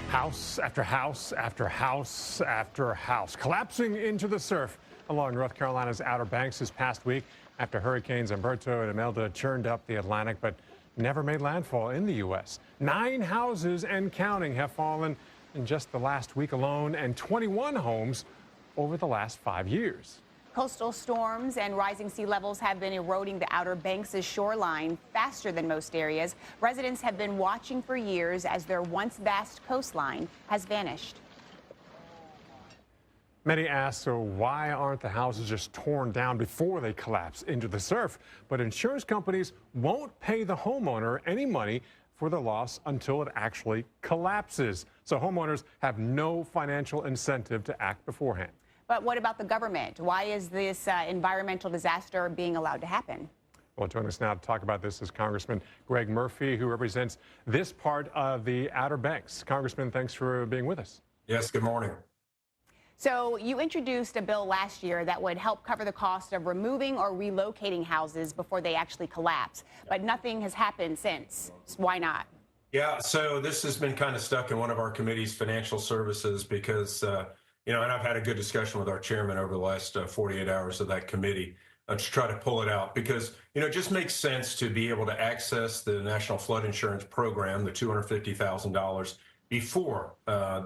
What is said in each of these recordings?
House after house after house after house collapsing into the surf along North Carolina's Outer Banks this past week after hurricanes Umberto and Imelda churned up the Atlantic but never made landfall in the U.S. 9 houses and counting have fallen in just the last week alone, and 21 homes over the last 5 years. Coastal storms and rising sea levels have been eroding the Outer Banks' shoreline faster than most areas. Residents have been watching for years as their once vast coastline has vanished. Many ask, so why aren't the houses just torn down before they collapse into the surf? But insurance companies won't pay the homeowner any money for the loss until it actually collapses. So homeowners have no financial incentive to act beforehand. But what about the government? Why is this environmental disaster being allowed to happen? Well, joining us now to talk about this is Congressman Greg Murphy, who represents this part of the Outer Banks. Congressman, thanks for being with us. Yes, good morning. So you introduced a bill last year that would help cover the cost of removing or relocating houses before they actually collapse, but nothing has happened since. Why not? Yeah, so this has been kind of stuck in one of our committees, financial services, because and I've had a good discussion with our chairman over the last 48 hours of that committee to try to pull it out because, it just makes sense to be able to access the National Flood Insurance Program, the $250,000, before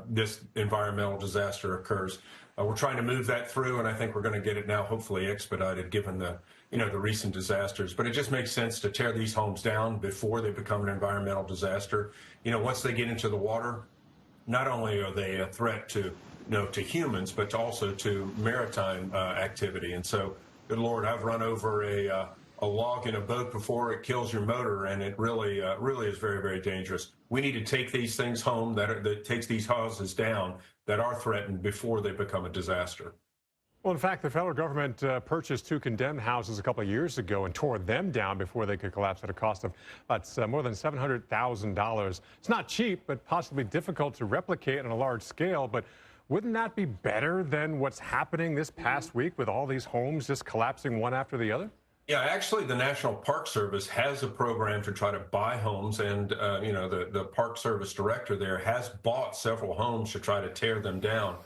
this environmental disaster occurs. We're trying to move that through, and I think we're going to get it now hopefully expedited given the recent disasters. But it just makes sense to tear these homes down before they become an environmental disaster. Once they get into the water, not only are they a threat to humans, but also to maritime activity. And so, good Lord, I've run over a log in a boat before. It kills your motor, and it really is very, very dangerous. We need to take these things home that takes these houses down that are threatened before they become a disaster. Well, in fact, the federal government purchased 2 condemned houses a couple of years ago and tore them down before they could collapse at a cost of more than $700,000. It's not cheap, but possibly difficult to replicate on a large scale. But wouldn't that be better than what's happening this past week with all these homes just collapsing one after the other? Yeah, actually, the National Park Service has a program to try to buy homes, and the Park Service director there has bought several homes to try to tear them down.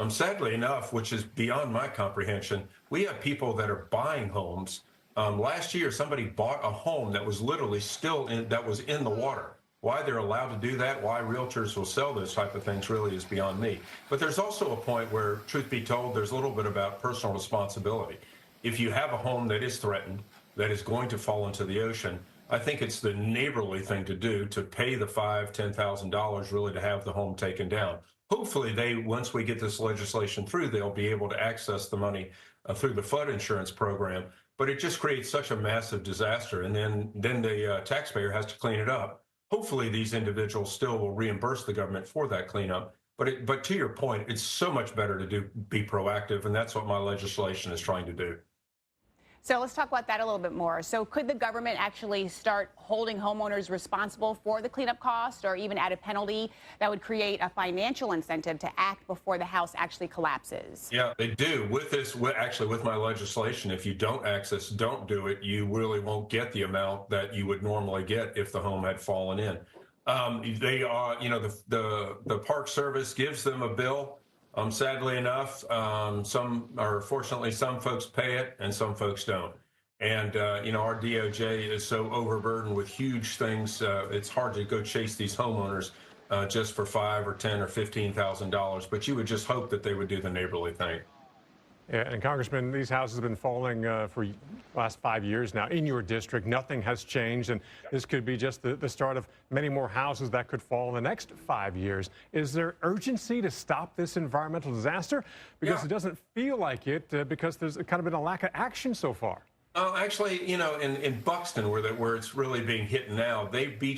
Sadly enough, which is beyond my comprehension, we have people that are buying homes. Last year, somebody bought a home that was literally that was in the water. Why they're allowed to do that, why realtors will sell those type of things really is beyond me. But there's also a point where, truth be told, there's a little bit about personal responsibility. If you have a home that is threatened, that is going to fall into the ocean, I think it's the neighborly thing to do to pay the $5,000, $10,000 really to have the home taken down. Hopefully once we get this legislation through, they'll be able to access the money through the flood insurance program. But it just creates such a massive disaster, and then the taxpayer has to clean it up. Hopefully these individuals still will reimburse the government for that cleanup. But to your point, it's so much better to be proactive, and that's what my legislation is trying to do. So let's talk about that a little bit more. So could the government actually start holding homeowners responsible for the cleanup cost, or even add a penalty that would create a financial incentive to act before the house actually collapses? Yeah, they do. With my legislation, if you don't do it, you really won't get the amount that you would normally get if the home had fallen in. They are, the Park Service gives them a bill. Sadly enough, fortunately, some folks pay it and some folks don't. And, our DOJ is so overburdened with huge things, it's hard to go chase these homeowners just for $5,000 or $10,000 or $15,000. But you would just hope that they would do the neighborly thing. Yeah, and Congressman, these houses have been falling for the last 5 years now in your district. Nothing has changed, and this could be just the start of many more houses that could fall in the next 5 years. Is there urgency to stop this environmental disaster? Because It doesn't feel like it, because there's kind of been a lack of action so far. Actually, in Buxton, where it's really being hit now, they did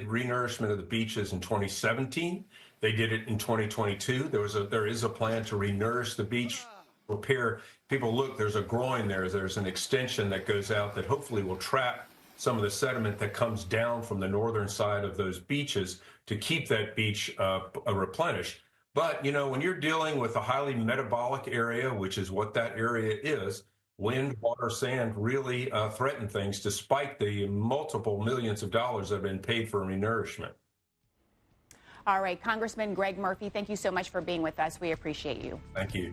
renourishment of the beaches in 2017. They did it in 2022. There is a plan to renourish the beach. Repair. People, look, there's a groin there. There's an extension that goes out that hopefully will trap some of the sediment that comes down from the northern side of those beaches to keep that beach replenished. But, when you're dealing with a highly metabolic area, which is what that area is, wind, water, sand really threaten things despite the multiple millions of dollars that have been paid for renourishment. All right, Congressman Greg Murphy, thank you so much for being with us. We appreciate you. Thank you.